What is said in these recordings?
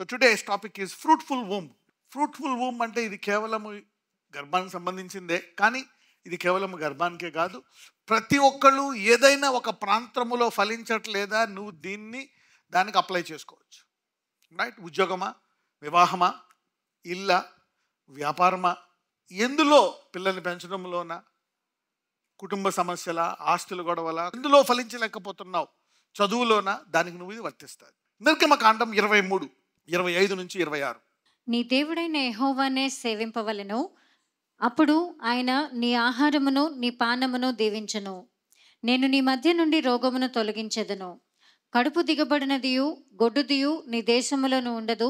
So today's topic is fruitful womb. Fruitful womb అంటే ఇది కేవలం గర్భానికి సంబంధించిందే, కానీ ఇది కేవలం గర్భానికే కాదు. ప్రతి ఒక్కళ్ళు ఏదైనా ఒక ప్రాంతములో ఫలించట్లేదా, నువ్వు దానికి అప్లై చేసుకోవచ్చు. రైట్? ఉద్యోగమా, వివాహమా, ఇల్లా, వ్యాపారమా, ఎందులో పిల్లల్ని పెంచడంలోనా, కుటుంబ సమస్యల, ఆస్తుల గొడవల, ఎందులో ఫలించలేకపోతున్నావు, చదువులోనా, దానికి నువ్వు ఇది వర్తిస్తుంది. నిర్గమకాండం 23, 25 నుంచి 26. నీ దేవుడైన యెహోవానే సేవింపవలెను, అప్పుడు ఆయన నీ ఆహారమును నీ పానమును దీవించును. నేను నీ మధ్య నుండి రోగమును తొలగించెదను. కడుపు దిగబడినదియు గొడ్డుదియు నీ దేశములను ఉండదు.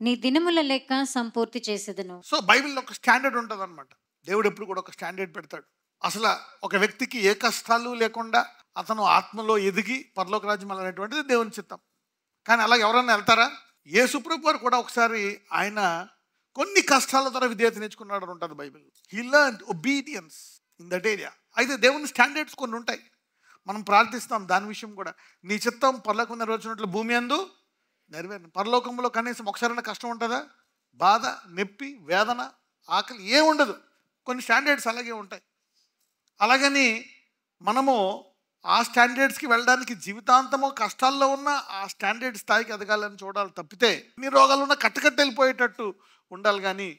నీ దినముల లెక్క సంపూర్తి చేసేదను. సో బైబిల్లో ఒక స్టాండర్డ్ ఉంటుంది అనమాట. దేవుడు ఎప్పుడు కూడా ఒక స్టాండర్డ్ పెడతాడు. అసలు ఒక వ్యక్తికి ఏ కష్టాలు లేకుండా అతను ఆత్మలో ఎదిగి పరలోక రాజ్యం అనేటువంటిది దేవుని చిత్తం. కానీ అలా ఎవరన్నా వెళ్తారా? యేసు ప్రభువు వారు కూడా ఒకసారి ఆయన కొన్ని కష్టాల ద్వారా విధేయత నేర్చుకున్నాడు అని ఉంటుంది Bible. He learned obedience in that area. అయితే దేవుని స్టాండర్డ్స్ కొన్ని ఉంటాయి. మనం ప్రార్థిస్తాం దాని విషయం కూడా. నీ చిత్తం పరలోకం నెరవేర్చినట్లు భూమి అందు నెరవేరు. పరలోకంలో కనీసం ఒకసారైనా కష్టం ఉంటుందా? బాధ, నొప్పి, వేదన, ఆకలి ఏం ఉండదు. కొన్ని స్టాండర్డ్స్ అలాగే ఉంటాయి. అలాగని మనము ఆ స్టాండర్డ్స్కి వెళ్ళడానికి జీవితాంతము కష్టాల్లో ఉన్న ఆ స్టాండర్డ్ స్థాయికి ఎదగాలని చూడాలి తప్పితే నీ రోగాలు ఉన్న కట్టకట్టు వెళ్ళిపోయేటట్టు ఉండాలి. కానీ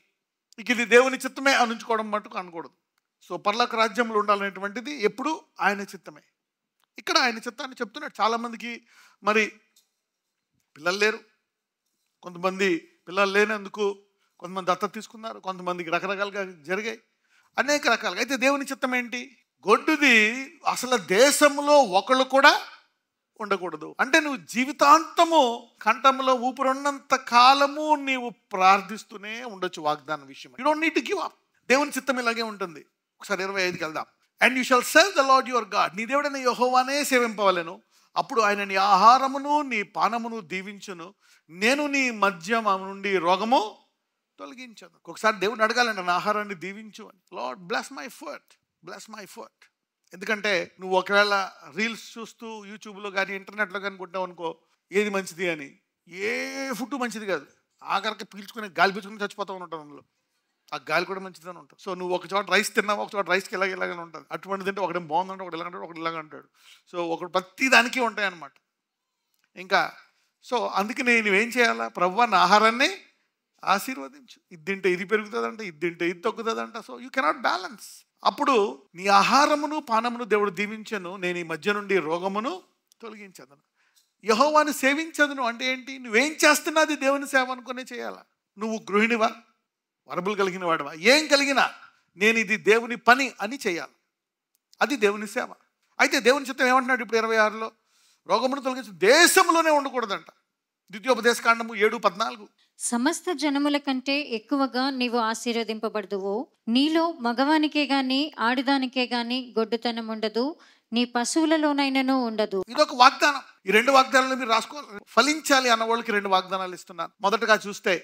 ఇక ఇది దేవుని చిత్తమే అనుకోవడం మటుకు అనకూడదు. సో పరలోక రాజ్యంలో ఉండాలనేటువంటిది ఎప్పుడు ఆయన చిత్తమే. ఇక్కడ ఆయన చిత్తాన్ని చెప్తున్నాడు. చాలామందికి మరి పిల్లలు లేరు, కొంతమంది పిల్లలు లేనందుకు కొంతమంది దత్తత తీసుకున్నారు, కొంతమందికి రకరకాలుగా జరిగాయి, అనేక రకాలుగా. అయితే దేవుని చిత్తం ఏంటి? గొడ్డుది అసలు దేశంలో ఒకళ్ళు కూడా ఉండకూడదు. అంటే నువ్వు జీవితాంతము కంఠంలో ఊపిరున్నంత కాలము నీవు ప్రార్థిస్తూనే ఉండొచ్చు వాగ్దానం విషయం. You don't need to give up. దేవుని చిత్తం ఇలాగే ఉంటుంది. ఒకసారి 25కి వెళ్దాం. And you shall serve the lord your God. నీ దేవుడైన యెహోవానే సేవింపవలెను, అప్పుడు ఆయన నీ ఆహారమును నీ పానమును దీవించును. నేను నీ మధ్య నుండి రోగము తొలగించను. ఒకసారి దేవుని అడగాలండి, నా ఆహారాన్ని దీవించు అని. Lord bless my food, bless my food. ఎందుకంటే నువ్వు ఒకవేళ రీల్స్ చూస్తూ యూట్యూబ్లో కానీ ఇంటర్నెట్లో కానీ కొట్టావు అనుకో ఏది మంచిది అని, ఏ ఫుడ్ మంచిది కాదు. ఆఖరికి పీల్చుకుని గాలి పీల్చుకుని చచ్చిపోతూ ఉంటావు అందులో. ఆ గాలి కూడా మంచిదని ఉంటుంది. సో నువ్వు ఒక చోట రైస్ తిన్నావు, ఒక చోట రైస్కి ఇలాగనే ఉంటుంది. అటువంటిది అంటే ఒకటి బాగుందంటే ఒకటి ఇలాగంటాడు, ఒకటి ఇలాగంటాడు. సో ఒకటి ప్రతి దానికి ఉంటాయన్నమాట. ఇంకా సో అందుకని నువ్వేం చేయాలా? ప్రభువా నా ఆహారాన్ని ఆశీర్వదించు. ఇది తింటే ఇది పెరుగుతుందంట, ఇది తింటే ఇది తగ్గుతుందంట. So you cannot balance. అప్పుడు నీ ఆహారమును పానమును దేవుడు దీవించను, నేను ఈ మధ్య నుండి రోగమును తొలగించదను. యెహోవాను సేవించదును అంటే ఏంటి? నువ్వేం చేస్తున్నది దేవుని సేవ అనుకునే చేయాలా. నువ్వు గృహిణివా, వరబులు కలిగిన వాడివా, ఏం కలిగినా నేను ఇది దేవుని పని అని చేయాలి. అది దేవుని సేవ. అయితే దేవుని చిత్తం ఏమంటున్నాడు ఇప్పుడు 26లో? రోగమును తొలగించి దేశంలోనే ఉండకూడదంట. ద్వితీయోపదేశకాండము 7:14. సమస్త జనముల కంటే ఎక్కువగా నీవు ఆశీర్వదింపబడదువు. నీలో మగవానికే గాని ఆడుదానికే గాని గొడ్డుతనం ఉండదు. నీ పశువులలోనైనను ఉండదు. ఇదొక వాగ్దానం. ఈ 2 వాగ్దానాలు మీరు రాసుకోవాలి. ఫలించాలి అన్న వాళ్ళకి 2 వాగ్దానాలు ఇస్తున్నాను. మొదటగా చూస్తే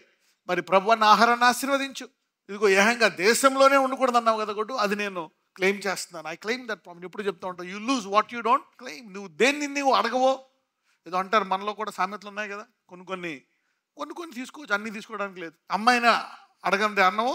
మరి ప్రభువన్న ఆహారాన్ని ఆశీర్వదించు. ఇదిగో ఏహంగా దేశంలోనే ఉండకూడదు అన్నావు కదా గొడ్డు, అది నేను క్లెయిమ్ చేస్తున్నాను. I claim that promise. ఇప్పుడు చెప్తా ఉంటావు, you lose what you don't claim. నువ్వు దేన్ని నువ్వు అడగవో ఏదో అంటారు. మనలో కూడా సామెతలు ఉన్నాయి కదా, కొన్ని తీసుకోవచ్చు, అన్నీ తీసుకోవడానికి లేదు. అమ్మాయినా అడగండి అన్నమో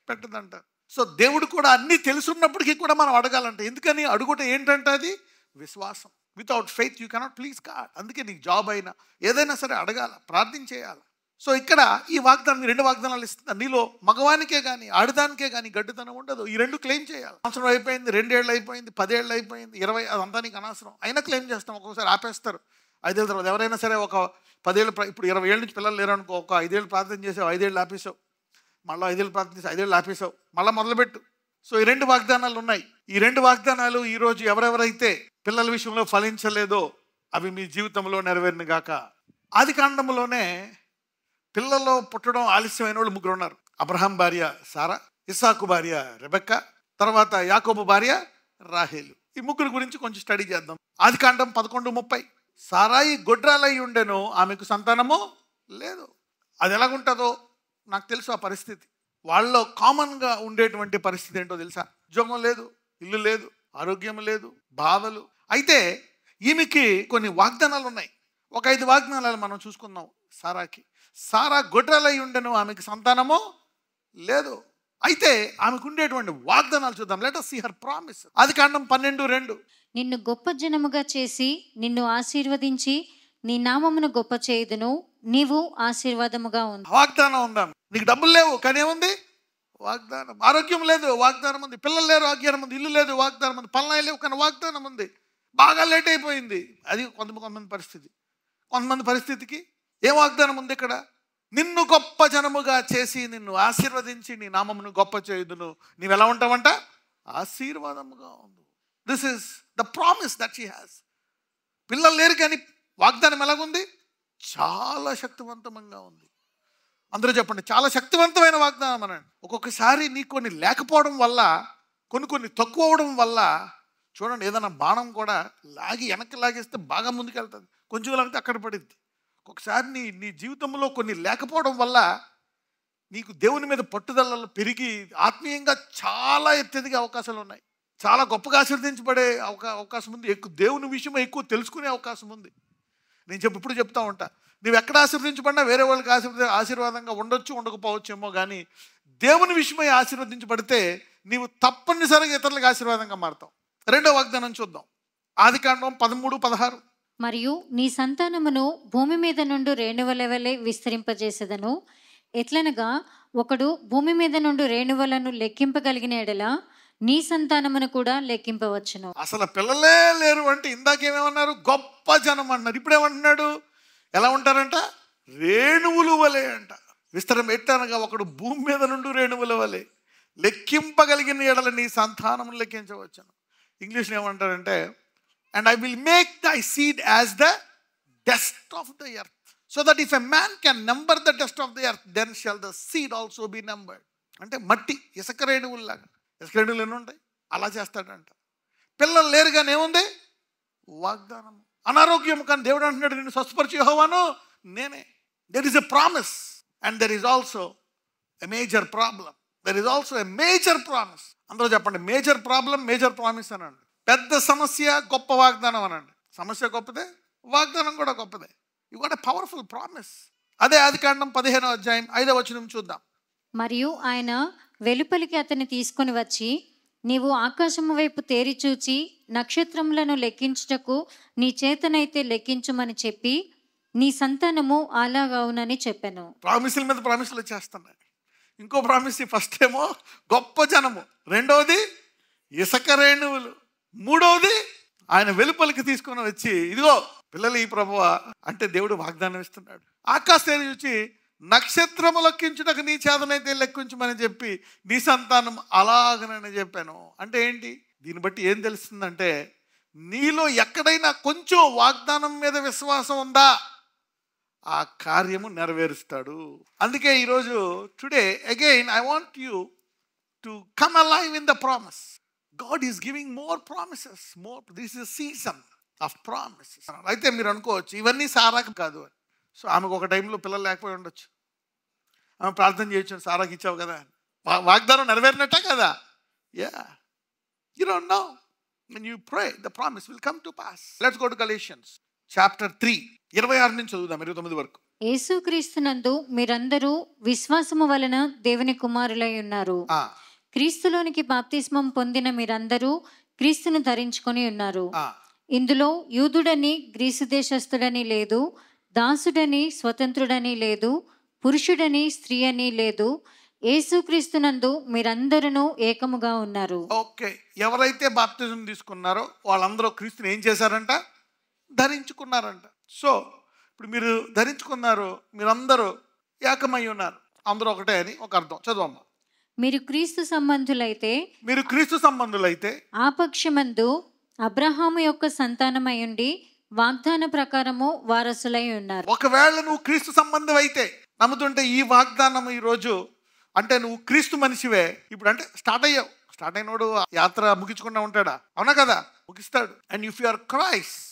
పెట్టదంటారు. సో దేవుడు కూడా అన్నీ తెలుసున్నప్పటికీ కూడా మనం అడగాలంట. ఎందుకని? అడుగుట ఏంటంటే అది విశ్వాసం. Without faith you cannot please God. అందుకే నీకు జాబ్ అయినా ఏదైనా సరే అడగాల, ప్రార్థన చేయాలి. సో ఇక్కడ ఈ వాగ్దానం 2 వాగ్దానాలు ఇస్తున్నారు. నీలో మగవానికే కానీ ఆడదానికే కానీ గడ్డితనం ఉండదు. ఈ 2 క్లెయిమ్ చేయాలి. సంవత్సరం అయిపోయింది, 2 ఏళ్ళు అయిపోయింది, 10 ఏళ్ళు అయిపోయింది, 20, అదంతా నీకు అనవసరం. అయినా క్లెయిమ్ చేస్తాం. ఒక్కొక్కసారి ఆపేస్తారు. 5 ఏళ్ళ తర్వాత ఎవరైనా సరే ఒక 10 ఏళ్ళు, ఇప్పుడు 20 ఏళ్ళ నుంచి పిల్లలు లేరనుకో, ఒక 5 ఏళ్ళు ప్రార్థన చేసావు, 5 ఏళ్ళు ఆపేసావు, మళ్ళీ 5 ఏళ్ళు ప్రార్థన చేసి 5 ఏళ్ళు ఆపేసావు, మళ్ళీ మొదలుపెట్టు. సో ఈ 2 వాగ్దానాలు ఉన్నాయి. ఈ 2 వాగ్దానాలు ఈరోజు ఎవరెవరైతే పిల్లల విషయంలో ఫలించలేదో అవి మీ జీవితంలో నెరవేరును గాక. ఆదికాండంలోనే పిల్లల్లో పుట్టడం ఆలస్యమైన వాళ్ళు 3 ఉన్నారు. అబ్రహాం భార్య సారా, ఇస్సాకు భార్య రెబెక్కా, తర్వాత యాకోబు భార్య రాహేలు. ఈ 3 గురించి కొంచెం స్టడీ చేద్దాం. ఆదికాండం 11:30. సారాయి గొడ్రాలై ఉండెను, ఆమెకు సంతానము లేదు. అది ఎలాగుంటుందో నాకు తెలుసు. ఆ పరిస్థితి వాళ్ళలో కామన్గా ఉండేటువంటి పరిస్థితి ఏంటో తెలుసా? ఉద్యోగం లేదు, ఇల్లు లేదు, ఆరోగ్యం లేదు, బాధలు. అయితే ఈమెకి కొన్ని వాగ్దానాలు ఉన్నాయి. ఒక 5 వాగ్దానాలు మనం చూసుకుందాం. సారాకి, సారా గొడ్రాలై ఉండెను, ఆమెకి సంతానము లేదు. అయితే ఆమెకు ఉండేటువంటి వాగ్దానాలు చూద్దాం. Let us see her promise. ఆదికాండం 12:2. నిన్ను గొప్ప జనముగా చేసి నిన్ను ఆశీర్వదించి నీ నామమును గొప్ప చేయుదును, నీవు ఆశీర్వాదముగా ఉంది. వాగ్దానం ఉందా? నీకు డబ్బులు లేవు కానీ ఏముంది? వాగ్దానం. ఆరోగ్యం లేదు, వాగ్దానం ఉంది. పిల్లలు లేరు, వాగ్దానం ఉంది. ఇల్లు లేదు, వాగ్దానం ఉంది. పనులు లేవు కానీ వాగ్దానం ఉంది. బాగా లేట్ అయిపోయింది. అది కొంతమంది పరిస్థితి. కొంతమంది పరిస్థితికి ఏం వాగ్దానం ఉంది ఇక్కడ? నిన్ను గొప్ప జనముగా చేసి నిన్ను ఆశీర్వదించి నీ నామమును గొప్ప చేయుదును, నీవు ఎలా ఉంటావంట? ఆశీర్వాదముగా ఉంది. This is the promise that she has. పిల్లలు లేరు కానీ వాగ్దానం ఎలాగుంది? చాలా శక్తివంతంగా ఉంది. అందరూ చెప్పండి, చాలా శక్తివంతమైన వాగ్దానం అనండి. ఒక్కొక్కసారి నీకు కొన్ని లేకపోవడం వల్ల, కొన్ని తక్కువ అవడం వల్ల, చూడండి ఏదైనా బాణం కూడా లాగి వెనక్కి లాగేస్తే బాగా ముందుకెళ్తుంది, కొంచెం లాగితే అక్కడ పడిద్ది. ఒక్కొక్కసారి నీ జీవితంలో కొన్ని లేకపోవడం వల్ల నీకు దేవుని మీద పట్టుదలలు పెరిగి ఆత్మీయంగా చాలా ఎత్తెదిగే అవకాశాలు ఉన్నాయి. చాలా గొప్పగా ఆశీర్వదించబడే అవకాశం ఉంది. దేవుని విషయం ఎక్కువ తెలుసుకునే అవకాశం ఉంది. నేను ఇప్పుడు చెప్తా ఉంటా, నువ్వు ఎక్కడ ఆశీర్వదించబడినా వేరే వాళ్ళకి ఆశీర్వాదంగా ఉండొచ్చు, ఉండకపోవచ్చేమో, కానీ దేవుని విషయమై ఆశీర్వదించబడితే నీవు తప్పనిసరిగా ఇతరులకు ఆశీర్వాదంగా మారుతావు. రెండో వాగ్దానం చూద్దాం. ఆదికాండం 13:16. మరియు నీ సంతానమును భూమి మీద నుండి రేణువల వలె విస్తరింపజేసేదను. ఎట్లనగా ఒకడు భూమి మీద నుండి రేణువలను లెక్కింపగలిగిన ఎడల నీ సంతానమును కూడా లెక్కింపవచ్చును. అసలు పిల్లలే లేరు అంటే ఇందాకేమేమన్నారు? గొప్ప జనం అన్నారు. ఇప్పుడేమంటున్నాడు? ఎలా ఉంటారంట? రేణువులు వలె అంట. విస్తరం ఎట్టనగా ఒకడు భూమి మీద నుండి రేణువుల వలె లెక్కింపగలిగిన ఎడల నీ సంతానమును లెక్కించవచ్చును. ఇంగ్లీష్లో ఏమంటారంటే, and I will make thy seed as the dust of the earth, so that if a man can number the dust of the earth, then shall the seed also be numbered. అంటే మట్టి, ఇసుక రేణువుల్లాగా. ఇసుక రేణువులు ఎన్ని ఉంటాయి? అలా చేస్తాడంట. పిల్లలు లేరు కానీ ఏముంది? వాగ్దానం. అనారోగ్యం కానీ దేవుడు అంటున్నాడు, నేను స్వస్థపరిచి యెహోవాను నేనే. There is a promise and there is also a major problem. There is also a major promise. అందరూ చెప్పండి, మేజర్ ప్రాబ్లం, మేజర్ ప్రామిస్ అనండి. పెద్ద సమస్య, గొప్ప వాగ్దానం అనండి. సమస్య గొప్పదే, వాగ్దానం కూడా గొప్పదే. You got a powerful promise. అదే ఆదికాండం 15:5 చూద్దాం. మరియు ఆయన వెలుపలికి అతన్ని తీసుకొని వచ్చి, నీవు ఆకాశము వైపు తేరి చూచి నక్షత్రములను లెక్కించుటకు నీ చేతనైతే లెక్కించుమని చెప్పి నీ సంతానము అలాగవునని చెప్పాను. ప్రామిసుల మీద ప్రామిసులు చేస్తున్నాయి. ఇంకో ప్రామిస్, ఫస్ట్ ఏమో గొప్ప జనము, రెండవది ఇసుక రేణువులు, మూడవది ఆయన వెలుపలికి తీసుకొని వచ్చి, ఇదిగో పిల్లలు ఈ ప్రభువా అంటే దేవుడు వాగ్దానం ఇస్తున్నాడు. ఆకాశాన్ని చూచి నక్షత్రము లెక్కించుటకు నీ చేతనైతే లెక్కించమని చెప్పి నీ సంతానం అలాగనని చెప్పాను. అంటే ఏంటి? దీన్ని బట్టి ఏం తెలుస్తుందంటే, నీలో ఎక్కడైనా కొంచెం వాగ్దానం మీద విశ్వాసం ఉందా, ఆ కార్యము నెరవేరుస్తాడు. అందుకే ఈరోజు today again I want you to come alive in the promise. God is giving more promises. This is a season of promises. అయితే మీరు అనుకోవచ్చు ఇవన్నీ సారాకి కాదు అని. సో ఆమెకు ఒక టైంలో పిల్లలు లేకపోయి ఉండొచ్చు. ఆమె ప్రార్థన చేయొచ్చు, సారాకి ఇచ్చావు కదా, వాగ్దానం నెరవేరినట్టే కదా. You don't know. When you pray, the promise will come to pass. Let's go to Galatians chapter 3, 26 నుంచి చదువుదాం 29 వరకు. యేసుక్రీస్తునందు మీరందరూ విశ్వాసము వలన దేవుని కుమారులై ఉన్నారు. క్రీస్తులోనికి బాప్తిస్మం పొందిన మీరందరూ క్రీస్తును ధరించుకొని ఉన్నారు. ఇందులో యూదుడని గ్రీసు దేశస్థుడని లేదు, దాసుడని స్వతంత్రుడని లేదు, పురుషుడని స్త్రీ అని లేదు, యేసుక్రీస్తునందు మీరందరూ ఏకముగా ఉన్నారు. ఓకే, ఎవరైతే బాప్తిజం తీసుకున్నారో వాళ్ళందరూ క్రీస్తుని ఏం చేశారంట? ధరించుకున్నారంట. సో ఇప్పుడు మీరు ధరించుకున్నారు, మీరందరూ ఏకమై ఉన్నారు, అందరూ ఒకటే అని ఒక అర్థం. చదవమ్మా. మీరు క్రీస్తు సంబంధులైతే ఆ పక్షమందు అబ్రహాము యొక్క సంతానమై ఉండి వాగ్దాన ప్రకారము వారసులై ఉన్నారు. ఒకవేళ నువ్వు క్రీస్తు సంబంధం అయితే నమ్ముతుంటే ఈ వాగ్దానం ఈరోజు అంటే నువ్వు క్రీస్తు మనిషివే. ఇప్పుడు అంటే స్టార్ట్ అయినోడు యాత్ర ముగించకుండా ఉంటాడా? అవునా కదా, ముగిస్తాడు. And if you are Christ,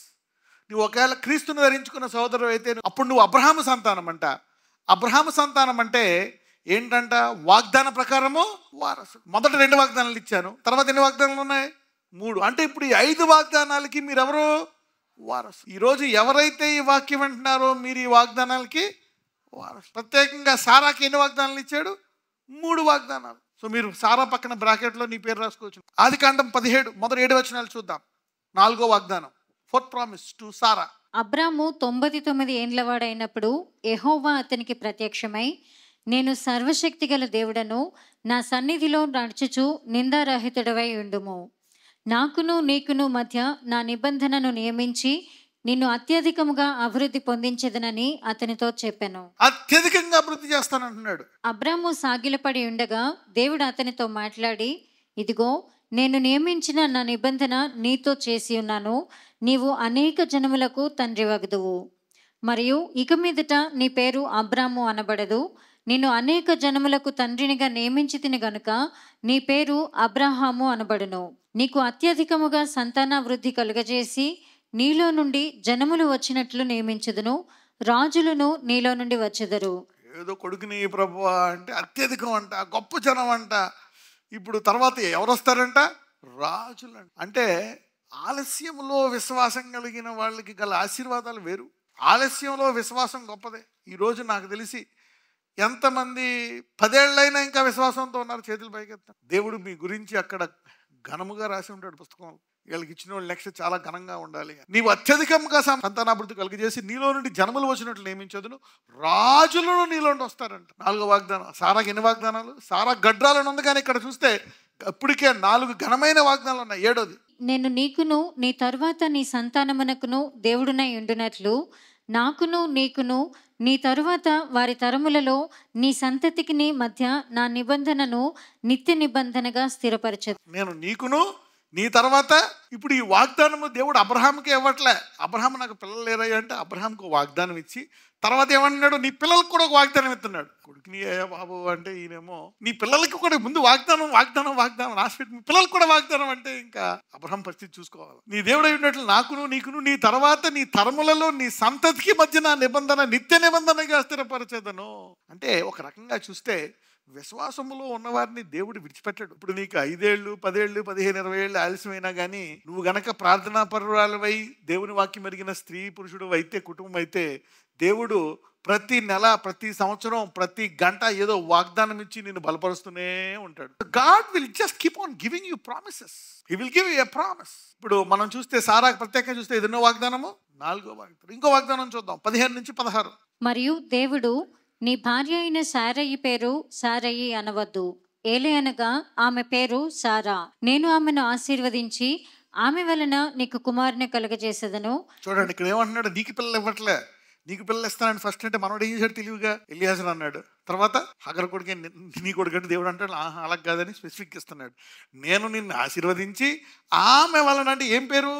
నువ్వు ఒకవేళ క్రీస్తుని ధరించుకున్న సోదరుడు అయితే అప్పుడు నువ్వు అబ్రహాము సంతానం అంట. అబ్రహాము సంతానం అంటే ఏంటంట? వాగ్దాన ప్రకారము వారసుడు. మొదట 2 వాగ్దానాలు ఇచ్చాను, తర్వాత ఎన్ని వాగ్దానాలు ఉన్నాయి? 3. అంటే ఇప్పుడు ఈ 5 వాగ్దానాలకి మీరెవరు? వారసు. ఈరోజు ఎవరైతే ఈ వాక్యం వింటున్నారో మీరు ఈ వాగ్దానాలకి వారసు. ప్రత్యేకంగా సారాకి ఎన్ని వాగ్దానాలు ఇచ్చాడు? 3 వాగ్దానాలు. సో మీరు సారా పక్కన బ్రాకెట్లో నీ పేరు రాసుకోవచ్చు. ఆదికాండం 17 మొదటి 7 వచనాలు చూద్దాం. 4వ వాగ్దానం, 4th ప్రామిస్ టు సారా. అబ్రాము 99 ఏండ్లవాడైనప్పుడు యెహోవా అతనికి ప్రత్యక్షమై, నేను సర్వశక్తి గల దేవుడను, నా సన్నిధిలో నడుచుచు నిందారహితుడవై ఉండుము. నాకును నీకును మధ్య నా నిబంధనను నియమించి నిన్ను అత్యధికముగా అభివృద్ధి పొందించెదనని అతనితో చెప్పెను. అత్యధికంగా అభివృద్ధి చేస్తానంటున్నాడు. అబ్రాము సాగిలపడి ఉండగా దేవుడు అతనితో మాట్లాడి, ఇదిగో నేను నియమించిన నా నిబంధన నీతో చేసి ఉన్నాను. నీవు అనేక జనములకు తండ్రి వగదువు. మరియు ఇక మీదట నీ పేరు అబ్రాము అనబడదు. నిన్ను అనేక జనములకు తండ్రినిగా నియమించి తిని గనుక నీ పేరు అబ్రహాము అనబడును. నీకు అత్యధికముగా సంతానావృద్ధి కలుగజేసి నీలో నుండి జనములు వచ్చినట్లు నియమించుదును. రాజులను నీలో నుండి వచ్చెదరు. ఏదో కొడుకుని ప్రభువా అంటే అత్యధికం అంట, గొప్ప జనం అంట. ఇప్పుడు తర్వాత ఎవరు వస్తారంట? రాజులు. అంటే ఆలస్యంలో విశ్వాసం కలిగిన వాళ్ళకి గల ఆశీర్వాదాలు వేరు. ఆలస్యంలో విశ్వాసం గొప్పదే. ఈరోజు నాకు తెలిసి ఎంతమంది 10 ఏళ్ళైనా ఇంకా విశ్వాసంతో ఉన్నారు? చేతులు పైకెత్తారు. దేవుడు మీ గురించి అక్కడ ఘనముగా రాసి ఉంటాడు పుస్తకంలో. వీళ్ళకి ఇచ్చిన వాళ్ళు నెక్స్ట్ చాలా ఘనంగా ఉండాలి. నీవు అత్యధికంగా సంతానాభివృద్ధి కలిగజేసి నీలో నుండి జనములు వచ్చినట్లు నియమించదును. రాజులను నీలో నుండి వస్తారంట. 4వ వాగ్దానం. సారాకి ఎన్ని వాగ్దానాలు? సారా గడ్రాలను ఉంది, కానీ ఇక్కడ చూస్తే ఇప్పటికే 4 ఘనమైన వాగ్దానాలు ఉన్నాయి. 7వది, నేను నీకును నీ తరువాత నీ సంతానమునకును దేవుడునై ఉండునట్లు నాకును నీకును నీ తరువాత వారి తరములలో నీ సంతతికి మధ్య నా నిబంధనను నిత్య నిబంధనగా స్థిరపరచదు. నేను నీకును నీ తర్వాత. ఇప్పుడు ఈ వాగ్దానము దేవుడు అబ్రహాంకి ఇవ్వట్లే. అబ్రహాం నాకు పిల్లలు లేరయ్యా అంటే అబ్రహాంకు వాగ్దానం ఇచ్చి తర్వాత ఏమన్నాడు? నీ పిల్లలకు కూడా ఒక వాగ్దానం ఇస్తున్నాడు. కొడుకుని అయ్యా బాబు అంటే ఈయనేమో నీ పిల్లలకి కూడా ముందు వాగ్దానం వాగ్దానం వాగ్దానం రాసిపెట్టి పిల్లలకు కూడా వాగ్దానం అంటే ఇంకా అబ్రహాం పరిస్థితి చూసుకోవాలి. నీ దేవుడు అయినట్లు నాకును నీకును నీ తర్వాత నీ తరములలో నీ సంతతికి మధ్య నా నిబంధన నిత్య నిబంధనగా స్థిరపరచేదను. అంటే ఒక రకంగా చూస్తే విశ్వాసములో ఉన్నవారిని దేవుడు విడిచిపెట్టాడు. ఇప్పుడు నీకు 5 ఏళ్ళు 10 ఏళ్ళు 15 20 ఏళ్ళు ఆలస్యమైనా కానీ నువ్వు గనక ప్రార్థనా పరురాలవై దేవుని వాక్యం ఎరిగిన స్త్రీ పురుషుడు అయితే, కుటుంబం అయితే, దేవుడు ప్రతి నెల ప్రతి సంవత్సరం ప్రతి గంట ఏదో వాగ్దానం ఇచ్చి నిన్ను బలపరుస్తూనే ఉంటాడు. God will just keep on giving you promises. He will give you a promise. ఇప్పుడు మనం చూస్తే సారాకు ప్రత్యేకంగా చూస్తే ఎన్నో వాగ్దానము? 4వ వాగ్దానం. ఇంకో వాగ్దానం చూద్దాం, 15 నుంచి 16. మరియు దేవుడు, నీ భార్య అయిన సారయి పేరు సారయి అనవద్దు, ఏలయనగా ఆమె పేరు సారా. నేను ఆమెను ఆశీర్వదించి ఆమె వలన నీకు కుమారుని కలుగజేసేదను. చూడండి ఇక్కడ ఏమంటున్నాడు? నీకు పిల్లలు ఇవ్వట్లే, నీకు పిల్లలు ఇస్తానని ఫస్ట్ అంటే మనోడు ఏం చేశాడు తెలివిగా? ఎలియాజరు అన్నాడు. తర్వాత హగరు కొడుకే నీ కొడుకు అంటే దేవుడు అంటాడు అలా కాదని స్పెసిఫిక్ ఇస్తున్నాడు. నేను నిన్ను ఆశీర్వదించి ఆమె వలన అంటే ఏం పేరు?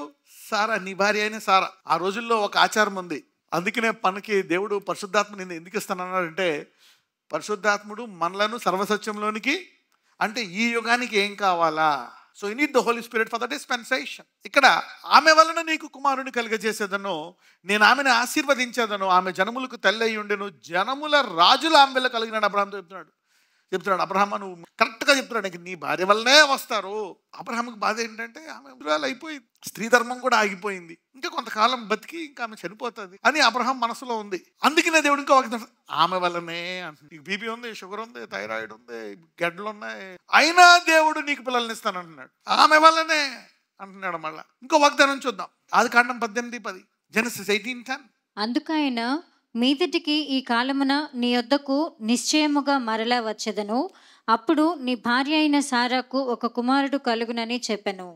సారా, నీ భార్య అయిన సారా. ఆ రోజుల్లో ఒక ఆచారం ఉంది. అందుకనే మనకి దేవుడు పరిశుద్ధాత్మ నిన్ను ఎందుకు ఇస్తానన్నాడంటే పరిశుద్ధాత్ముడు మనలను సర్వసత్యంలోనికి, అంటే ఈ యుగానికి ఏం కావాలా? So you need the Holy Spirit for the dispensation. ఇక్కడ ఆమె వలన నీకు కుమారుని కలిగజేసేదను, నేను ఆమెను ఆశీర్వదించేదను, ఆమె జనములకు తల్లి అయి ఉండెను, జనముల రాజుల ఆమె వల్ల కలిగినాడు. అబ్రహాంతో చెప్తున్నాడు. అబ్రహాం నువ్వు కరెక్ట్గా చెప్తున్నాడు, నీ భార్య వల్లనే వస్తారు. అబ్రహాంకి బాధ ఏంటంటే ఆమె విరాలు అయిపోయింది, స్త్రీ ధర్మం కూడా ఆగిపోయింది, ఇంకా కొంతకాలం బతికి ఇంకా ఆమె చనిపోతుంది అని అబ్రహాం మనసులో ఉంది. అందుకనే దేవుడు ఇంకా వాగ్దానం, ఆమె వల్లనే అంటున్నాడు. నీకు బీపీ ఉంది, షుగర్ ఉంది, థైరాయిడ్ ఉంది, గడ్డలు ఉన్నాయి, అయినా దేవుడు నీకు పిల్లల్ని ఇస్తాను అంటున్నాడు. ఆమె వల్లనే అంటున్నాడు. మళ్ళా ఇంకో వాగ్దానం చూద్దాం. ఆదికాండం 18:10, జెనసిస్ 18:10. అందుకైన మీదటికి ఈ కాలమున నీ యొద్దకు నిశ్చయముగా మరలా వచ్చెదను, అప్పుడు నీ భార్య అయిన సారాకు ఒక కుమారుడు కలుగునని చెప్పెను.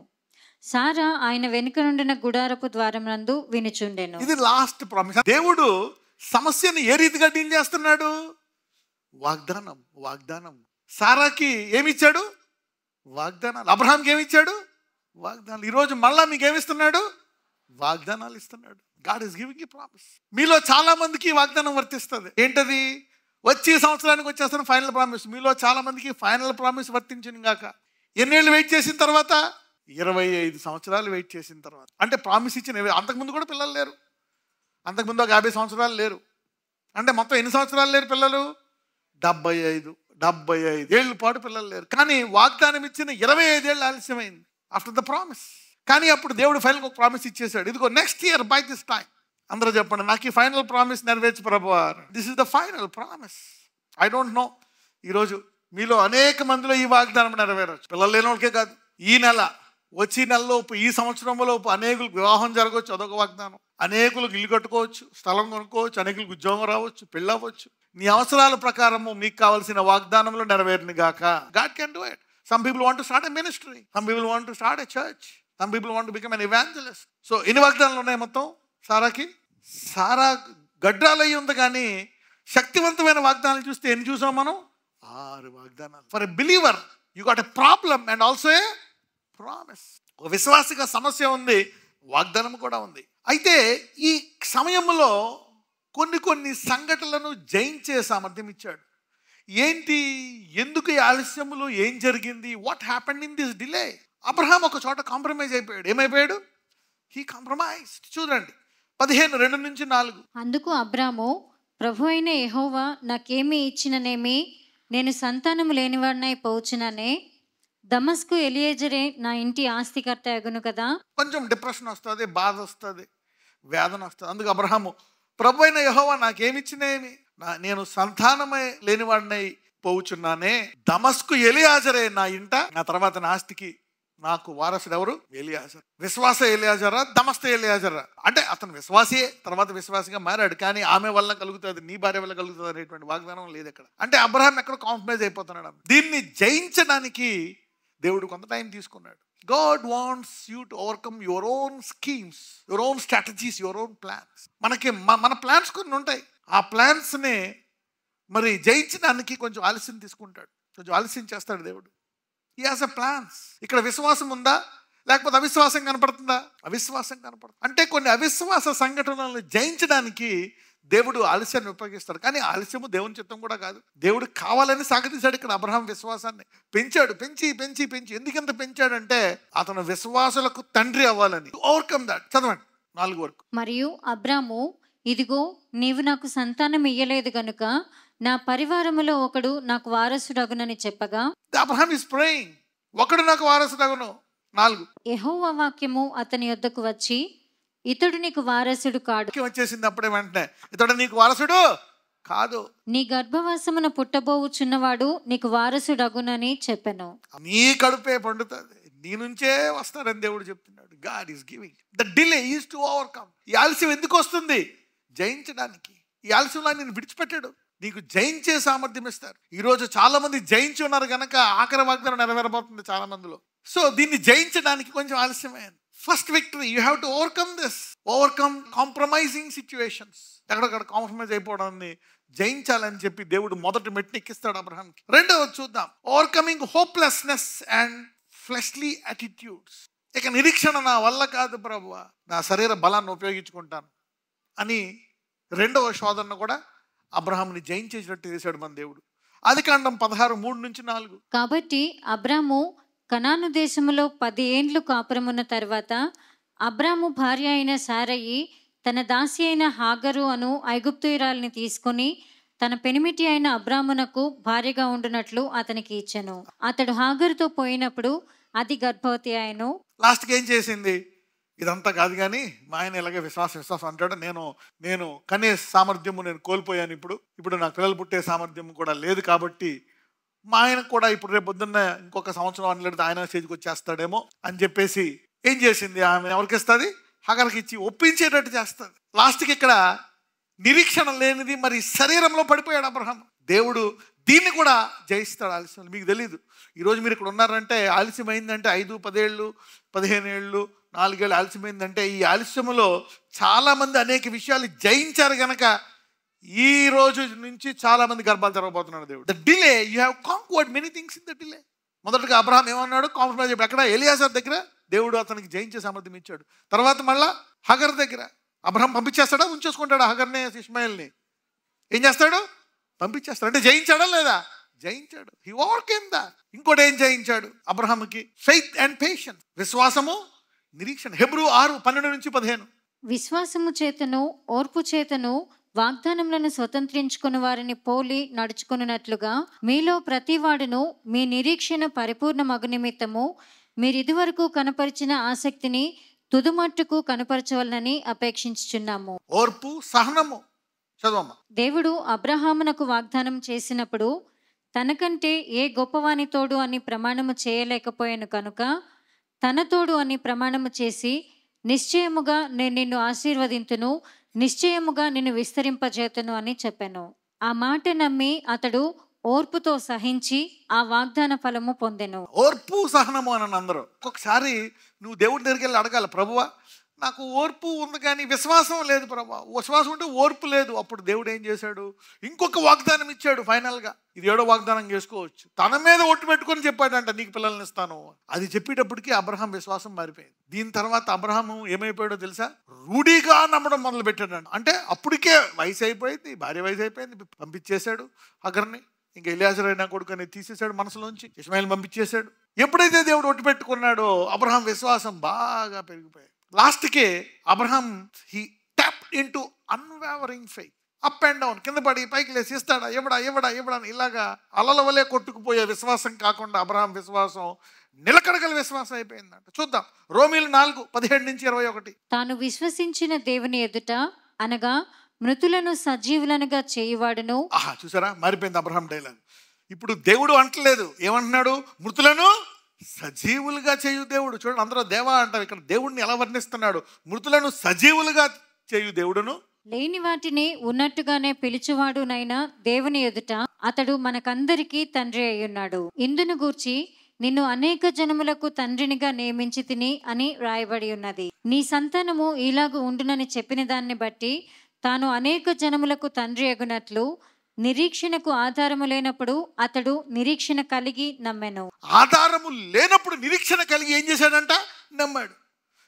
సారా ఆయన వెనుక నుండిన గుడారపు ద్వారం నందు వినుచుండెను. ఇది లాస్ట్ ప్రామిస్. దేవుడు సమస్యను ఏ రీతిగా డీల్ చేస్తున్నాడు? వాగ్దానం. వాగ్దానం. సారాకి ఏమిచ్చాడు? వాగ్దానాలు. అబ్రహాంకి ఏమిచ్చాడు? వాగ్దానాలు. ఈరోజు మళ్ళా మీకు ఏమిస్తున్నాడు? వాగ్దానాలు ఇస్తున్నాడు. God is giving you promise. మీలో చాలా మందికి వాగ్దానం వర్తిస్తుంది. ఏంటది? వచ్చే సంవత్సరానికి వచ్చేస్తాను ఫైనల్ ప్రామిస్. మీలో చాలా మందికి ఫైనల్ ప్రామిస్ వర్తించింది కాక ఎన్నేళ్ళు వెయిట్ చేసిన తర్వాత? 25 సంవత్సరాలు వెయిట్ చేసిన తర్వాత. అంటే ప్రామిస్ ఇచ్చిన, అంతకుముందు కూడా పిల్లలు లేరు, అంతకుముందు ఒక 50 సంవత్సరాలు లేరు, అంటే మొత్తం ఎన్ని సంవత్సరాలు లేరు పిల్లలు? 75 ఏళ్ళ పాటు పిల్లలు లేరు. కానీ వాగ్దానం ఇచ్చిన 25 ఏళ్ళు ఆలస్యమైంది ఆఫ్టర్ ద ప్రామిస్. కానీ అప్పుడు దేవుడు ఫైనల్ ఒక ప్రామిస్ ఇచ్చేసాడు, ఇదిగో next year by this time. అందరూ చెప్పండి, నాకు ఈ ఫైనల్ ప్రామిస్ నెరవేర్చు ప్రభువా. This is the final promise. I don't know, ఈరోజు మీలో అనేక మందిలో ఈ వాగ్దానం నెరవేరచ్చు. పిల్లలు లేని వాళ్ళకే కాదు, ఈ నెల వచ్చే నెలలోపు, ఈ సంవత్సరంలోపు అనేకులకు వివాహం జరగవచ్చు, అదొక వాగ్దానం. అనేకులకు ఇల్లు కట్టుకోవచ్చు, స్థలం కొనుక్కోవచ్చు, అనేకులకు ఉద్యోగం రావచ్చు, పెళ్ళి అవ్వచ్చు. నీ అవసరాల ప్రకారము మీకు కావాల్సిన వాగ్దానంలో నెరవేరును గాక. God can do it. Some people want to start a ministry, some people want to start a church, some people want to become an evangelist. So ఎన్ని వాగ్దానాలు ఉన్నాయి మొత్తం సారాకి? సారా గడ్రాలయ్యి ఉంది, కానీ శక్తివంతమైన వాగ్దానాలు చూస్తే ఎన్ని చూసాం మనం? 6 వాగ్దానాలు. For a believer you got a problem and also a promise. ఒక విశ్వాసిగా సమస్య ఉంది, వాగ్దానం కూడా ఉంది. అయితే ఈ సమయంలో కొన్ని సంఘటనలను జయించే సామర్థ్యం ఇచ్చాడు. ఏంటి, ఎందుకు ఈ ఆలస్యములో ఏం జరిగింది? What happened in this delay? Abraham ఒక చోట కాంప్రమైజ్ అయిపోయాడు. ఏమైపోయాడు? He compromised. చూడండి 15:2-4. అందుకు అబ్రాము, ప్రభు అయిన యెహోవా నాకేమి ఇచ్చిననేమి, నేను సంతానము లేనివాడినై పోవచ్చుననే, దమస్కు ఎలియేజరే నా ఇంటి ఆస్తికర్త అగును కదా. కొంచెం డిప్రెషన్ వస్తుంది, బాధ వస్తుంది, వేదన వస్తుంది. అందుకు అబ్రహాము, ప్రభు అయిన యెహోవా నాకేమిచ్చినేమి, నేను సంతానమే లేనివాడినై పోవుచున్నానే, దమస్కు ఎలియాజరే నా ఇంట, నా తర్వాత నా ఆస్తికి నాకు వారసుడు ఎవరు? ఎలియాజర్. విశ్వాస ఎలియాజరా, దమస్త ఎలియాజరా? అంటే అతను విశ్వాసియే, తర్వాత విశ్వాసిగా మారాడు, కానీ ఆమె వల్ల కలుగుతుంది, నీ భార్య వల్ల కలుగుతుంది అనేటువంటి వాగ్దానం లేదు ఇక్కడ. అంటే అబ్రహాం ఎక్కడ కాంప్రమైజ్ అయిపోతున్నాడు. దీన్ని జయించడానికి దేవుడు కొంత టైం తీసుకున్నాడు. God wants you to overcome your own schemes, your own strategies, your own plans. మనకి మన ప్లాన్స్ కొన్ని ఉంటాయి. ఆ ప్లాన్స్ని మరి జయించడానికి కొంచెం ఆలస్యం తీసుకుంటాడు, కొంచెం ఆలస్యం చేస్తాడు దేవుడు. He has a plans. ఇక్కడ విశ్వాసం ఉందా, లేకపోతే అవిశ్వాసం కనపడుతుందా? అవిశ్వాసం కనపడుతుంది. అంటే కొన్ని అవిశ్వాస సంఘటనలను జయించడానికి దేవుడు ఆలస్యాన్ని ఉపయోగిస్తాడు. కానీ ఆలస్యము దేవుని చిత్తం కూడా కాదు. దేవుడు కావాలని సాగతీశాడు ఇక్కడ అబ్రహాం విశ్వాసాన్ని. పెంచాడు, పెంచి ఎందుకంత పెంచాడంటే అతను విశ్వాసులకు తండ్రి అవ్వాలని. Overcome that. చదవండి 4 వరకు. మరియు అబ్రాము, ఇదిగో నీవు నాకు సంతానం ఇయ్యలేదు గనుక నా పరివారములో ఒకడు నాకు వారసుడగునని చెప్పగా, అబ్రహాం ఇస్ ప్రేయింగ్, ఒకడు నాకు వారసుడగును. 4. యెహోవా వాక్యము అతని యొద్దకు వచ్చి, ఇతడు నీకు వారసుడు కాడు. వచ్చేసింది అప్పుడే వెంటనే, ఇతడు నీకు వారసుడు కాదు, నీ గర్భవాసమున పుట్టబోవుచున్నవాడు నీకు వారసుడగునని చెప్పెను. నీ కడుపే పండుతుంది, నీ నుంచే వస్తారని దేవుడు చెప్తున్నాడు. God is giving. The delay is to overcome. ఈ ఆలస్యం ఎందుకు వస్తుంది? జయించడానికి. ఈ ఆలస్యంలో నేను విడిచిపెట్టాడు, నీకు జయించే సామర్థ్యం ఇస్తారు. ఈరోజు చాలా మంది జయించి ఉన్నారు కనుక ఆఖరి వాగ్దానం నెరవేరబోతుంది చాలా మందిలో. సో దీన్ని జయించడానికి కొంచెం ఆలస్యమైంది. First victory you have to overcome this, overcome compromising situations. ఎక్కడక్కడ కాంప్రమైజ్ అయిపోవడాన్ని జయించాలని చెప్పి దేవుడు మొదటి మెట్టు ఎక్కిస్తాడు అబ్రహాంకి. రెండవది చూద్దాం, overcoming hopelessness and fleshly attitudes. ఇక నిరీక్షణ నా వల్ల కాదు ప్రభువా, నా శరీర బలాన్ని ఉపయోగించుకుంటాను అని రెండవ శోధనను కూడా అబ్రహాముని జయించేసినట్టు చేశాడు మన దేవుడు. ఆదికాండం 16:3-4. కాబట్టి అబ్రాము కనాను దేశములో 10 ఏండ్లు కాపురమున్న తర్వాత అబ్రాము భార్య అయిన సారయి తన దాసి అయిన హాగరు అను ఐగుప్తీయురాలిని తీసుకుని తన పెనిమిటి అయిన అబ్రామునకు భార్యగా ఉండునట్లు అతనికి ఇచ్చెను. అతడు హాగరుతో పోయినప్పుడు అది గర్భవతి ఆయను. లాస్ట్కి ఏం చేసింది? ఇదంతా కాదు కానీ మా ఆయన ఇలాగే విశ్వాసం అంటాడు, నేను కనే సామర్థ్యము నేను కోల్పోయాను, ఇప్పుడు నాకు పిల్లలు పుట్టే సామర్థ్యం కూడా లేదు, కాబట్టి మా ఆయన కూడా ఇప్పుడు రేపు పొద్దున్న ఇంకొక సంవత్సరం అనలేదు ఆయన స్టేజ్కి వచ్చేస్తాడేమో అని చెప్పేసి ఏం చేసింది? ఆమె ఎవరికి ఇస్తుంది? హగర్కి ఇచ్చి ఒప్పించేటట్టు చేస్తుంది. లాస్ట్కి ఇక్కడ నిరీక్షణ లేనిది మరి శరీరంలో పడిపోయాడు అబ్రహాం. దేవుడు దీన్ని కూడా జయిస్తాడు ఆలస్యం. మీకు తెలీదు, ఈరోజు మీరు ఇక్కడ ఉన్నారంటే ఆలస్యమైందంటే 5, 10 ఏళ్ళు, 15 ఏళ్ళు, 4 ఏళ్ళు ఆలస్యమైందంటే ఈ ఆలస్యములో చాలామంది అనేక విషయాలు జయించారు గనక ఈ రోజు నుంచి చాలా మంది గర్భాలు జరగబోతున్నాడు దేవుడు. The delay you have conquered many things in the delay. మొదటగా అబ్రహాం ఏమన్నాడు? కాంప్రమైజ్ అయిపోయి అక్కడ ఎలియాజర్ దగ్గర దేవుడు అతనికి జయించే సామర్థ్యం ఇచ్చాడు. తర్వాత మళ్ళా హగర్ దగ్గర అబ్రహాం పంపించేస్తాడా, ఉంచేసుకుంటాడా హగర్ని, ఇష్మాయిల్ని? ఏం చేస్తాడు? పంపించేస్తాడు. అంటే జయించాడా లేదా? జయించాడు. He overcame that. ఇంకోటి ఏం జయించాడు అబ్రహాంకి? ఫెయిత్ అండ్ పేషెన్స్, విశ్వాసము, నిరీక్షణ. హెబ్రూ 6:12-15. విశ్వాసము చేతను ఓర్పు చేతను వాగ్దానములను స్వతంత్రించుకుని వారిని పోలి నడుచుకున్నట్లుగా మీలో ప్రతివాడును మీ నిరీక్షణ పరిపూర్ణ మగు నిమిత్తము మీరిదివరకు కనపరిచిన ఆసక్తిని తుదుమట్టుకు కనపరచవలనని అపేక్షించుచున్నాము. ఓర్పు, సహనము. చదవమ్మా. దేవుడు అబ్రహామునకు వాగ్దానం చేసినప్పుడు తనకంటే ఏ గొప్పవాని తోడు అని ప్రమాణము చేయలేకపోయాను కనుక తన తోడు అని ప్రమాణము చేసి, నిశ్చయముగా నేను నిన్ను ఆశీర్వదింతును, నిశ్చయముగా నిన్ను విస్తరింపజేతును అని చెప్పాను. ఆ మాట నమ్మి అతడు ఓర్పుతో సహించి ఆ వాగ్దాన ఫలము పొందెను. ఓర్పు, సహనము అని అందరూ. ఒక్కొక్కసారి నువ్వు దేవుడి దగ్గరికి వెళ్ళి అడగాలి, ప్రభువా నాకు ఓర్పు ఉంది కానీ విశ్వాసం లేదు ప్రభువా. విశ్వాసం ఉంటే ఓర్పు లేదు. అప్పుడు దేవుడు ఏం చేశాడు? ఇంకొక వాగ్దానం ఇచ్చాడు. ఫైనల్గా ఇది 7వ వాగ్దానం చేసుకోవచ్చు. తన మీద ఒట్టు పెట్టుకొని చెప్పాడంట, నీకు పిల్లల్ని ఇస్తాను. అది చెప్పేటప్పటికి అబ్రహాం విశ్వాసం మారిపోయింది. దీని తర్వాత అబ్రహాము ఏమైపోయాడో తెలుసా? రూఢీగా నమ్మడం మొదలు పెట్టాడంట. అంటే అప్పటికే వయసు అయిపోయింది, భార్య వయసు అయిపోయింది, పంపించేశాడు హగర్ని. ఇంకా ఎలియాజరు అయినా కొడుకుని తీసేశాడు మనసులోంచి, ఇష్మాయిల్ పంపించేశాడు. ఎప్పుడైతే దేవుడు ఒట్టు పెట్టుకున్నాడో అబ్రహాం విశ్వాసం బాగా పెరిగిపోయాడు. లాస్ట్కి Abraham he tapped into unwavering faith. Up and down, కింద పడి పైకి లేసి ఇస్తాడా ఇవ్వడా అని ఇలాగా అలల వలె కొట్టుకుపోయే విశ్వాసం కాకుండా అబ్రహాం విశ్వాసం నిలకడగల విశ్వాసం అయిపోయిందంట. చూద్దాం రోమీలు 4:17-21. తాను విశ్వసించిన దేవుని ఎదుట అనగా మృతులను సజీవులనుగా చేయువాడును. ఆహా, చూసారా, మారిపోయింది అబ్రహాం డైలాగ్. ఇప్పుడు దేవుడు అంటలేదు, ఏమంటున్నాడు? మృతులను సజీవులుగా చేయు దేవుడు. చూడండి, అందరూ దేవా అంటారు, ఇక్కడ దేవుడిని ఎలా వర్ణిస్తున్నాడు? మృతులను సజీవులుగా చేయు దేవుడును, లేని వాటిని ఉన్నట్టుగానే పిలిచువాడునైనా దేవుని ఎదుట అతడు మనకందరికీ తండ్రి అయ్యున్నాడు. ఇందును గూర్చి నిన్ను అనేక జనములకు తండ్రినిగా నియమించి తిని అని రాయబడి ఉన్నది. నీ సంతానము ఇలాగు ఉండునని చెప్పిన దాన్ని బట్టి తాను అనేక జనములకు తండ్రి అగునట్లు నిరీక్షణకు ఆధారము లేనప్పుడు అతడు నిరీక్షణ కలిగి నమ్మెను. ఆధారము లేనప్పుడు నిరీక్షణ కలిగి ఏం చేశాడంట? నమ్మాడు.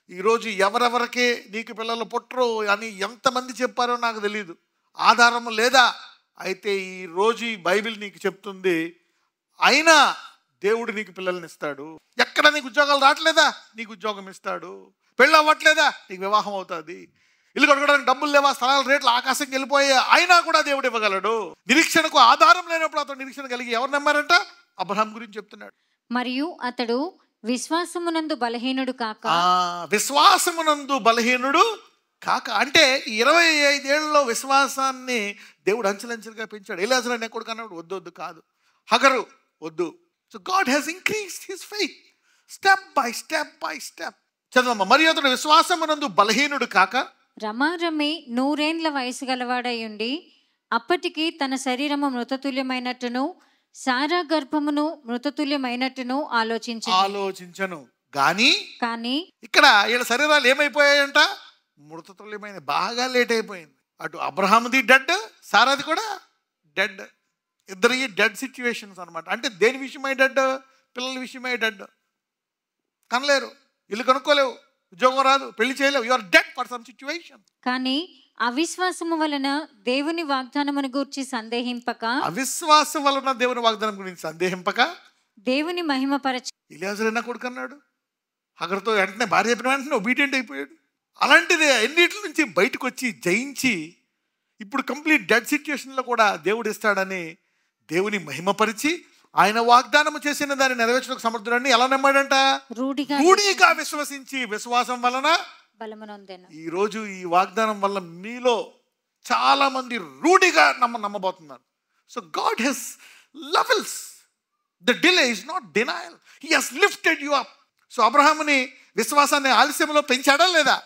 ఈరోజు ఎవరెవరికే నీకు పిల్లలు పుట్టరు అని ఎంతమంది చెప్పారో నాకు తెలియదు. ఆధారము లేదా? అయితే ఈరోజు ఈ బైబిల్ నీకు చెప్తుంది, అయినా దేవుడు నీకు పిల్లల్ని ఇస్తాడు. ఎక్కడ నీకు ఉద్యోగాలు రావట్లేదా? నీకు ఉద్యోగం ఇస్తాడు. పెళ్ళి అవ్వట్లేదా? నీకు వివాహం అవుతుంది. ఇల్లు కట్టుకోవడానికి డబ్బులు లేవా? స్థలాల రేట్లు ఆకాశంకి వెళ్ళిపోయా, అయినా కూడా దేవుడు ఇవ్వగలడు. నిరీక్షణకు ఆధారం లేనప్పుడు అతను నిరీక్షణ కలిగి ఎవరు నమ్మారంట? అబ్రహాం గురించి చెప్తున్నాడు. మరియు అతడు విశ్వాసమునందు బలహీనుడు కాక. విశ్వాసమునందు బలహీనుడు కాక అంటే 25 ఏళ్లలో విశ్వాసాన్ని దేవుడు అంచెలంచెలుగా పెంచాడు. ఎలియాజరు అనే కొడుకు అన్నాడు, వద్దు కాదు, హగరు వద్దు. So God has increased his faith step by step. చదవమ్మా. మరియు అతడు విశ్వాసమునందు బలహీనుడు కాక రమారమి 100 ఏండ్ల వయసు గలవాడయుండి అప్పటికి తన శరీరము మృతతుల్యమైనట్టును సారా గర్భమును మృతతుల్యమైనట్టును ఆలోచించను. కానీ ఇక్కడ వీళ్ళ శరీరాలు ఏమైపోయాయంట? మృతతుల్యమైన. బాగా లేట్ అయిపోయింది. అటు అబ్రహాముది డెడ్, సారాది కూడా డెడ్. ఇద్దరికి డెడ్ సిచ్యువేషన్స్ అనమాట. అంటే దేని విషయమై డెడ్? పిల్లల విషయమై డెడ్. కనలేరు, ఇల్లు కనుక్కోలేవు, ఉద్యోగం రాదు, పెళ్లి చేయలేవు. You are dead for some situation. కానీ అవిశ్వాసము వలన దేవుని వాగ్దానమును గురించి సందేహింపక, అవిశ్వాసం వలన దేవుని వాగ్దానం గురించి సందేహింపక దేవుని మహిమపరచి. ఎలియాజరు కొడుకు అన్నాడు, హగరుతో వెంటనే భార్య చెప్పిన వెంటనే ఒబీడియంట్ అయిపోయాడు. అలాంటిది ఎన్నిటి నుంచి బయటకు వచ్చి జయించి ఇప్పుడు కంప్లీట్ డెడ్ సిచ్యువేషన్లో కూడా దేవుడు ఇస్తాడని దేవుని మహిమపరిచి ఆయన వాగ్దానం చేసిన దాన్ని నెరవేర్చడానికి సమర్థుడని ఎలా నమ్మాడంట? రూఢిగా విశ్వసించి విశ్వాసం వలన బలమునొందెను. ఈ రోజు ఈ వాగ్దానం వల్ల మీలో చాలా మంది రూఢిగా నమ్మబోతున్నారు. So God has levels. The delay is not denial. He has lifted you up. So అబ్రహాముని విశ్వాసాన్ని ఆలస్యంలో పెంచాడా లేదా?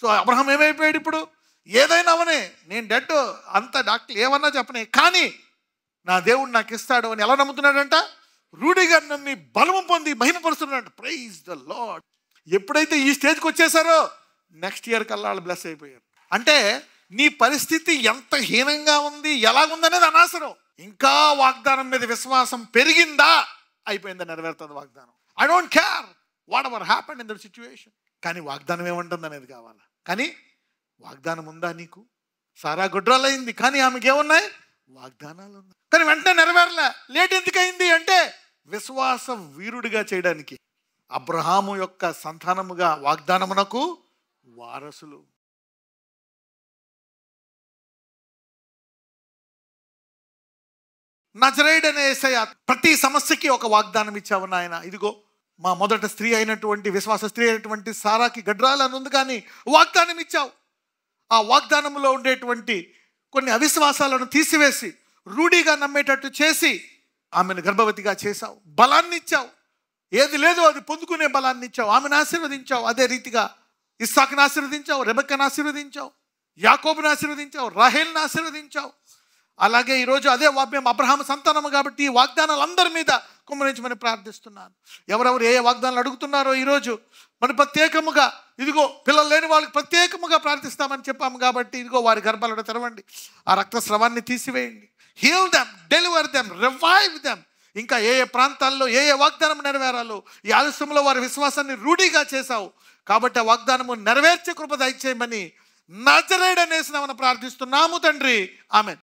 సో అబ్రహాం ఏమైపోయాడు? ఇప్పుడు ఏదైనా అవనే, నేను డెడ్, అంత డాక్టర్ ఏమన్నా చెప్పనే, కానీ నా దేవుడు నాకు ఇస్తాడు అని ఎలా నమ్ముతున్నాడంట? రూఢిగా నమ్మి బలము పొంది మహిమపరుస్తున్నాడు. Praise the lord. ఎప్పుడైతే ఈ స్టేజ్కి వచ్చేసారో నెక్స్ట్ ఇయర్ కల్లా వాళ్ళు బ్లెస్ అయిపోయారు. అంటే నీ పరిస్థితి ఎంత హీనంగా ఉంది, ఎలాగుందనేది అనవసరం. ఇంకా వాగ్దానం మీద విశ్వాసం పెరిగిందా? అయిపోయిందా, నెరవేరుతుంది వాగ్దానం. I don't care what ever happened in that situation. కానీ వాగ్దానం ఏమంటుంది అనేది కావాలా. కానీ వాగ్దానం ఉందా నీకు? సారా గుడ్రాలైంది, కానీ ఆమెకి ఏమున్నాయి? వాగ్దానాలు ఉన్నాయి. కానీ వెంటనే నెరవేరలే. లేట్ ఎందుకయింది అంటే విశ్వాస వీరుడిగా చేయడానికి. అబ్రహాము యొక్క సంతానముగా వాగ్దానమునకు వారసులు. నజరేయుడైన యేసయ్య ప్రతి సమస్యకి ఒక వాగ్దానం ఇచ్చావు నాయన. ఇదిగో మా మొదట స్త్రీ అయినటువంటి విశ్వాస స్త్రీ అయినటువంటి సారాకి గడ్రాలు అని ఉంది, కానీ వాగ్దానం ఇచ్చావు. ఆ వాగ్దానంలో ఉండేటువంటి కొన్ని అవిశ్వాసాలను తీసివేసి రూఢిగా నమ్మేటట్టు చేసి ఆమెను గర్భవతిగా చేశావు. బలాన్ని ఇచ్చావు, ఏది లేదో అది పొందుకునే బలాన్ని ఇచ్చావు. ఆమెను ఆశీర్వదించావు. అదే రీతిగా ఇస్సాకును ఆశీర్వదించావు, రెబెక్కను ఆశీర్వదించావు, యాకోబును ఆశీర్వదించావు, రాహేల్ని ఆశీర్వదించావు. అలాగే ఈరోజు అదే మేము అబ్రహాము సంతానము కాబట్టి ఈ వాగ్దానాలు అందరి మీద కుమ్మరించమని ప్రార్థిస్తున్నాను. ఎవరెవరు ఏ వాగ్దానాలు అడుగుతున్నారో ఈరోజు మనం ప్రత్యేకముగా ఇదిగో పిల్లలు లేని వాళ్ళకి ప్రత్యేకముగా ప్రార్థిస్తామని చెప్పాము కాబట్టి ఇదిగో వారి గర్భాలను తెరవండి, ఆ రక్తస్రావాన్ని తీసివేయండి. Heal them, deliver them, revive them. ఇంకా ఏ ఏ ప్రాంతాల్లో ఏ ఏ వాగ్దానం నెరవేరాలో ఈ ఆలస్యంలో వారి విశ్వాసాన్ని రూఢిగా చేశావు కాబట్టి ఆ వాగ్దానము నెరవేర్చే కృప దయచేయమని నజరేయుడనేసి నామమున ప్రార్థిస్తున్నాము తండ్రి. ఆమేన్.